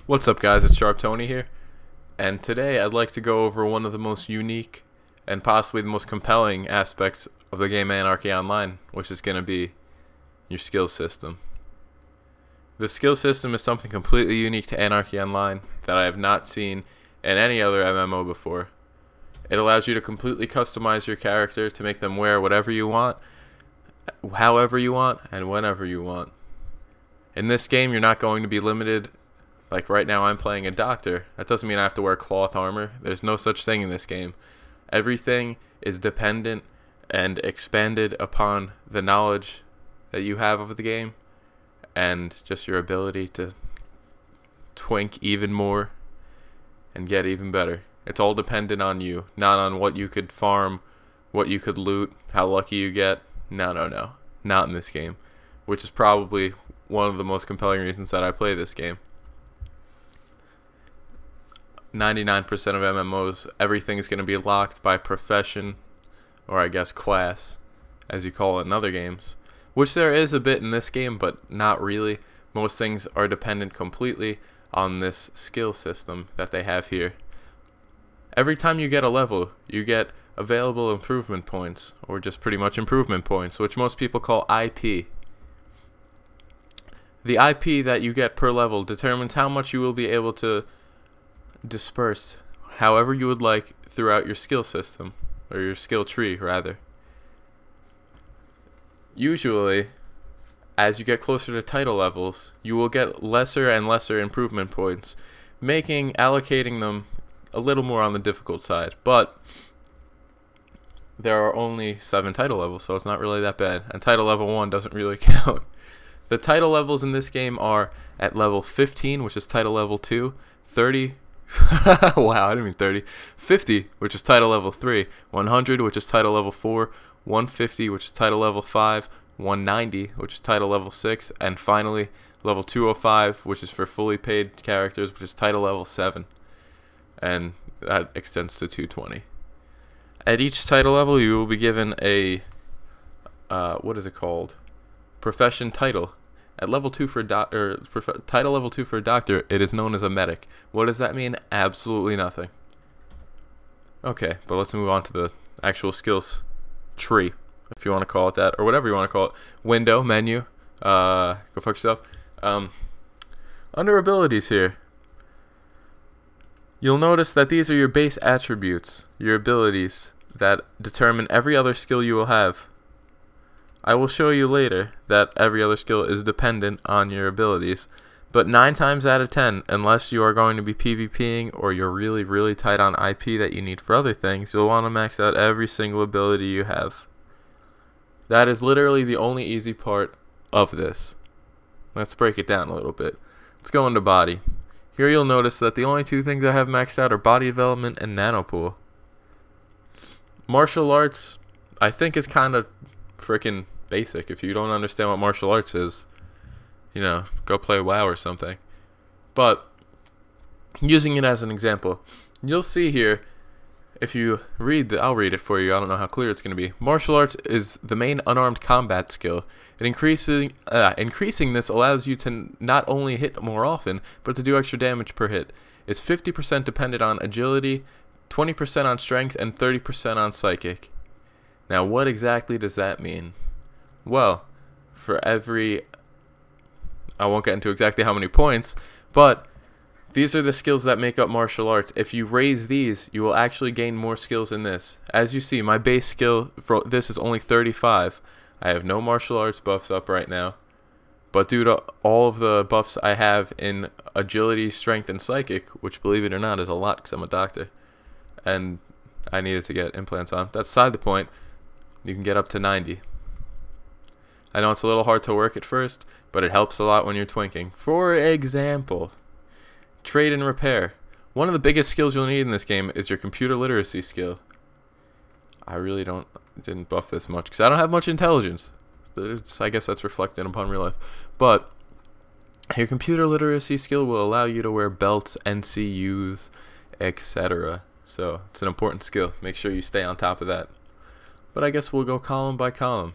What's up, guys? It's Sharp Tony here, and today I'd like to go over one of the most unique and possibly the most compelling aspects of the game Anarchy Online, which is going to be your skill system. The skill system is something completely unique to Anarchy Online that I have not seen in any other MMO before. It allows you to completely customize your character to make them wear whatever you want, however you want, and whenever you want. In this game, you're not going to be limited. Like right now I'm playing a doctor. That doesn't mean I have to wear cloth armor. There's no such thing in this game. Everything is dependent and expanded upon the knowledge that you have of the game and just your ability to twink even more and get even better. It's all dependent on you, not on what you could farm, what you could loot, how lucky you get. No. Not in this game, which is probably one of the most compelling reasons that I play this game. 99% of MMOs, everything is going to be locked by profession, or I guess class, as you call it in other games. Which there is a bit in this game, but not really. Most things are dependent completely on this skill system that they have here. Every time you get a level, you get available improvement points, or just pretty much improvement points, which most people call IP. The IP that you get per level determines how much you will be able to disperse however you would like throughout your skill system, or your skill tree rather. Usually, as you get closer to title levels, you will get lesser and lesser improvement points, making allocating them a little more on the difficult side. But there are only 7 title levels, so it's not really that bad, and title level 1 doesn't really count. The title levels in this game are at level 15, which is title level 2, 30 wow, I didn't mean 30. 50, which is title level 3, 100, which is title level 4, 150, which is title level 5, 190, which is title level 6, and finally level 205, which is for fully paid characters, which is title level 7, and that extends to 220. At each title level, you will be given a what is it called? Profession title. At level 2 for title level 2 for a doctor, it is known as a medic. What does that mean? Absolutely nothing. Okay, but let's move on to the actual skills tree, if you want to call it that, or whatever you want to call it. Window, menu, go fuck yourself. Under abilities here, you'll notice that these are your base attributes, your abilities that determine every other skill you will have. I will show you later that every other skill is dependent on your abilities, but 9 times out of 10, unless you are going to be PvPing or you're really tight on IP that you need for other things, you'll want to max out every single ability you have. That is literally the only easy part of this. Let's break it down a little bit. Let's go into body. Here you'll notice that the only 2 things I have maxed out are body development and nanopool. Martial arts, I think, is kind of freaking basic. If you don't understand what martial arts is, you know, go play WoW or something. But using it as an example, you'll see here, if you read I'll read it for you. I don't know how clear it's going to be. Martial arts is the main unarmed combat skill. Increasing this allows you to not only hit more often, but to do extra damage per hit. It's 50% dependent on agility, 20% on strength, and 30% on psychic. Now, what exactly does that mean? Well, for every, I won't get into exactly how many points, but these are the skills that make up martial arts. If you raise these, you will actually gain more skills in this. As you see, my base skill for this is only 35. I have no martial arts buffs up right now, but due to all of the buffs I have in agility, strength, and psychic, which, believe it or not, is a lot because I'm a doctor, and I needed to get implants on. That's beside the point. You can get up to 90. I know it's a little hard to work at first, but it helps a lot when you're twinking. For example, trade and repair. One of the biggest skills you'll need in this game is your computer literacy skill. I really didn't buff this much because I don't have much intelligence. I guess that's reflected upon real life. But your computer literacy skill will allow you to wear belts, NCUs, etc. So it's an important skill. Make sure you stay on top of that. But I guess we'll go column by column.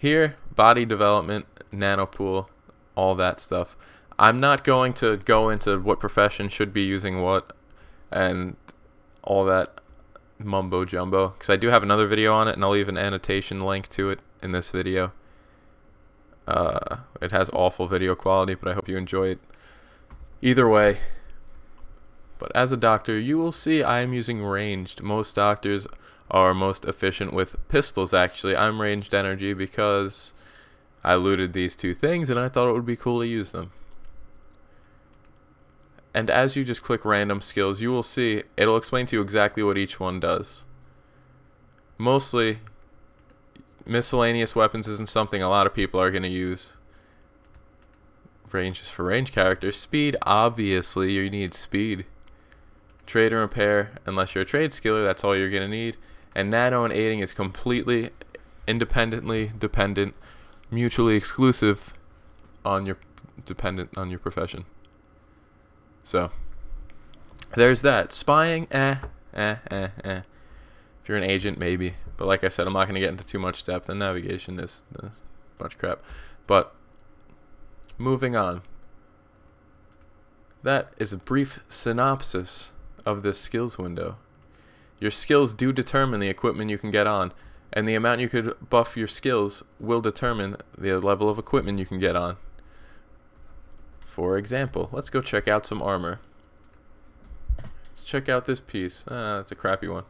Here, body development, nanopool, all that stuff. I'm not going to go into what profession should be using what and all that mumbo jumbo, because I do have another video on it, and I'll leave an annotation link to it in this video. It has awful video quality, but I hope you enjoy it either way. But as a doctor, you will see I am using ranged. Most doctors are most efficient with pistols, actually. I'm ranged energy because I looted these two things and I thought it would be cool to use them. And as you just click random skills, you will see it'll explain to you exactly what each one does. Mostly, miscellaneous weapons isn't something a lot of people are going to use. Range is for range characters. Speed, obviously, you need speed. Trade and repair, unless you're a trade skiller, that's all you're going to need. And nano and aiding is completely independently dependent, mutually exclusive on your profession. So, there's that. Spying, If you're an agent, maybe. But like I said, I'm not going to get into too much depth, and navigation is a bunch of crap. But, moving on. That is a brief synopsis of this skills window. Your skills do determine the equipment you can get on, and the amount you could buff your skills will determine the level of equipment you can get on. For example, let's go check out some armor. Let's check out this piece. That's a crappy one.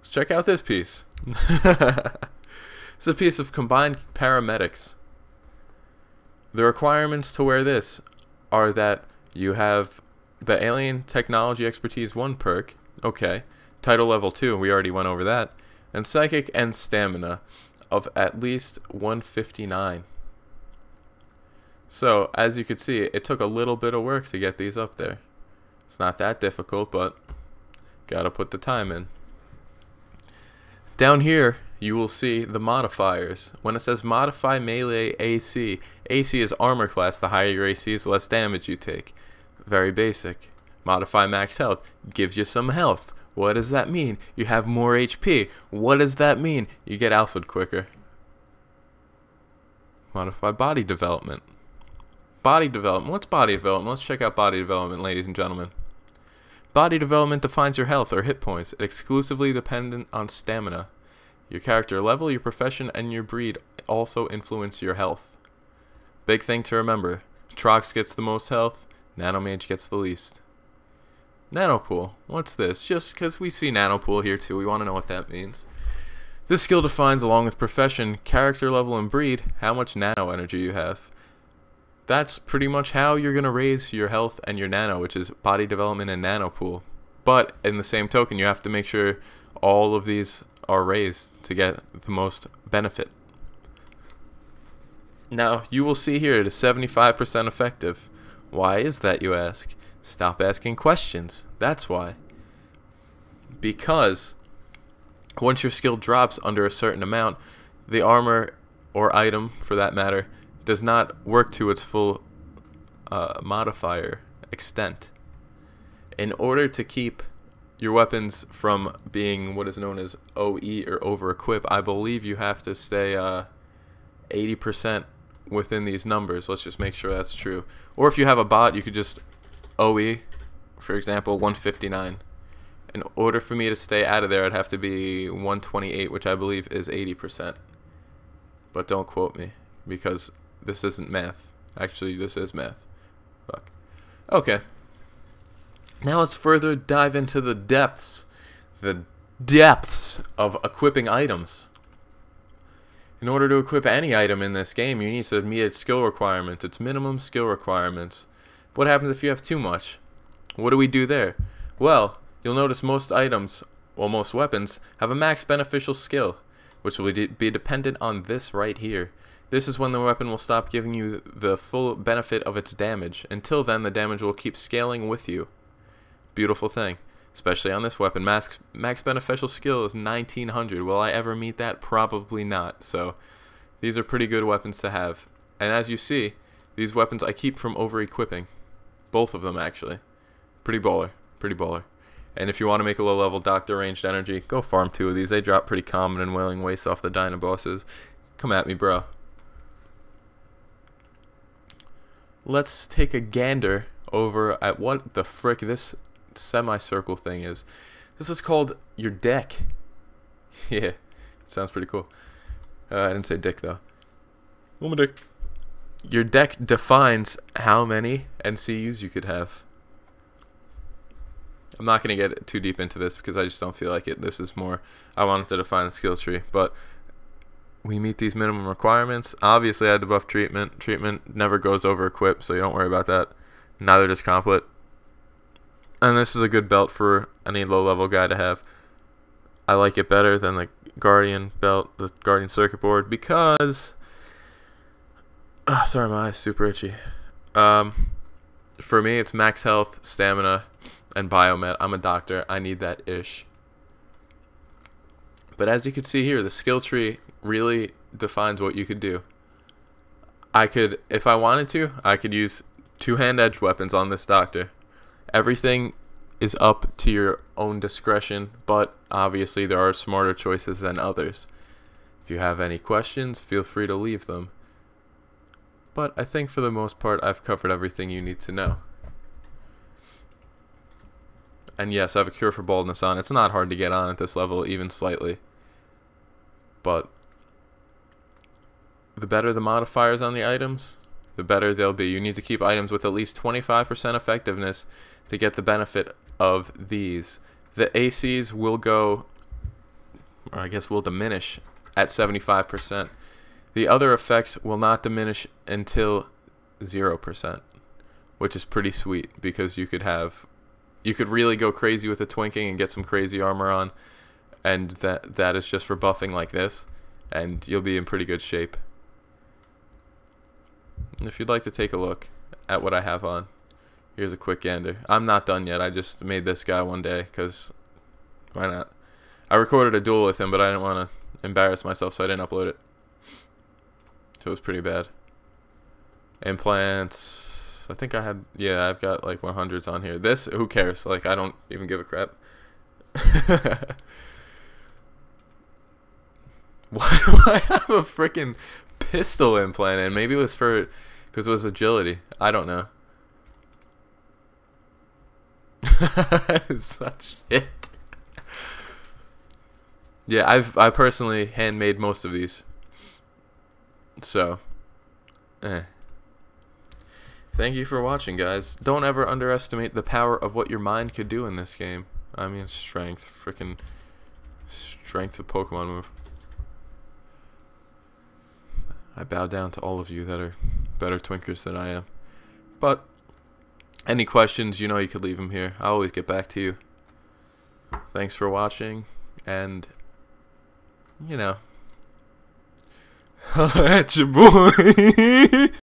Let's check out this piece. It's a piece of combined paramedics. The requirements to wear this are that you have the Alien Technology Expertise 1 perk, okay, Title Level 2, we already went over that, and Psychic and Stamina of at least 159. So, as you can see, it took a little bit of work to get these up there. It's not that difficult, but gotta put the time in. Down here, you will see the modifiers. When it says Modify Melee AC, AC is armor class. The higher your AC is, the less damage you take. Very basic. Modify Max Health gives you some health. What does that mean? You have more HP. What does that mean? You get alpha'd quicker. Modify Body Development. Body Development. What's Body Development? Let's check out Body Development, ladies and gentlemen. Body Development defines your health or hit points, exclusively dependent on stamina. Your character level, your profession, and your breed also influence your health. Big thing to remember. Trox gets the most health, Nanomage gets the least. Nanopool. What's this? Just because we see Nanopool here too, we want to know what that means. This skill defines, along with profession, character level, and breed, how much nano energy you have. That's pretty much how you're going to raise your health and your nano, which is body development and nanopool. But in the same token, you have to make sure all of these are raised to get the most benefit. Now, you will see here it is 75% effective. Why is that, you ask? Stop asking questions. That's why. Because once your skill drops under a certain amount, the armor or item, for that matter, does not work to its full modifier extent. In order to keep your weapons from being what is known as OE or over equip, I believe you have to stay 80% within these numbers. Let's just make sure that's true. Or if you have a bot, you could just OE, for example, 159. In order for me to stay out of there, I'd have to be 128, which I believe is 80%. But don't quote me, because this isn't math. Actually, this is math. Fuck. Okay. Now let's further dive into the depths. The depths of equipping items. In order to equip any item in this game, you need to meet its skill requirements, its minimum skill requirements. What happens if you have too much? What do we do there? Well, you'll notice most items, or most weapons, have a max beneficial skill, which will be dependent on this right here. This is when the weapon will stop giving you the full benefit of its damage. Until then, the damage will keep scaling with you. Beautiful thing. Especially on this weapon. Max beneficial skill is 1900. Will I ever meet that? Probably not. So, these are pretty good weapons to have. And as you see, these weapons I keep from over-equipping. Both of them, actually. Pretty baller. Pretty baller. And if you want to make a low-level Doctor Ranged Energy, go farm 2 of these. They drop pretty common and Wailing Waste off the Dynabosses. Come at me, bro. let's take a gander over at what the frick this semicircle thing is. This is called your deck. Yeah, sounds pretty cool. I didn't say dick though. Oh, my dick. Your deck defines how many NCUs you could have. I'm not going to get too deep into this because I just don't feel like it. This is more, I wanted to define the skill tree. But we meet these minimum requirements. Obviously, I had to buff treatment. Treatment never goes over equip, so you don't worry about that. Neither does complet. And this is a good belt for any low-level guy to have. I like it better than the Guardian belt, the Guardian circuit board, because... sorry, my eyes super itchy. For me, it's max health, stamina, and biomet. I'm a doctor. I need that ish. But as you can see here, the skill tree really defines what you could do. I could, if I wanted to, I could use two-hand edge weapons on this doctor. Everything is up to your own discretion, but obviously there are smarter choices than others. If you have any questions, feel free to leave them. But I think for the most part, I've covered everything you need to know. And yes, I have a cure for baldness on. It's not hard to get on at this level, even slightly. But the better the modifiers on the items, the better they'll be. You need to keep items with at least 25% effectiveness to get the benefit of these. The ACs will go, or I guess will diminish at 75%. The other effects will not diminish until 0%, which is pretty sweet because you could really go crazy with the twinking and get some crazy armor on, and that is just for buffing like this, and you'll be in pretty good shape. If you'd like to take a look at what I have on, here's a quick gander. I'm not done yet. I just made this guy one day because why not? I recorded a duel with him, but I didn't want to embarrass myself, so I didn't upload it. So it was pretty bad. Implants. I think I had, yeah, I've got like 100s on here. This, who cares? Like, I don't even give a crap. Why do I have a freaking pistol implant in? Maybe it was for, because it was agility. I don't know. Such shit. Yeah, I personally handmade most of these. So, thank you for watching, guys. Don't ever underestimate the power of what your mind could do in this game. I mean, strength. Freaking strength, the Pokemon move. I bow down to all of you that are better twinkers than I am. But, any questions, you know you could leave them here. I'll always get back to you. Thanks for watching, and, you know, holla at your boy.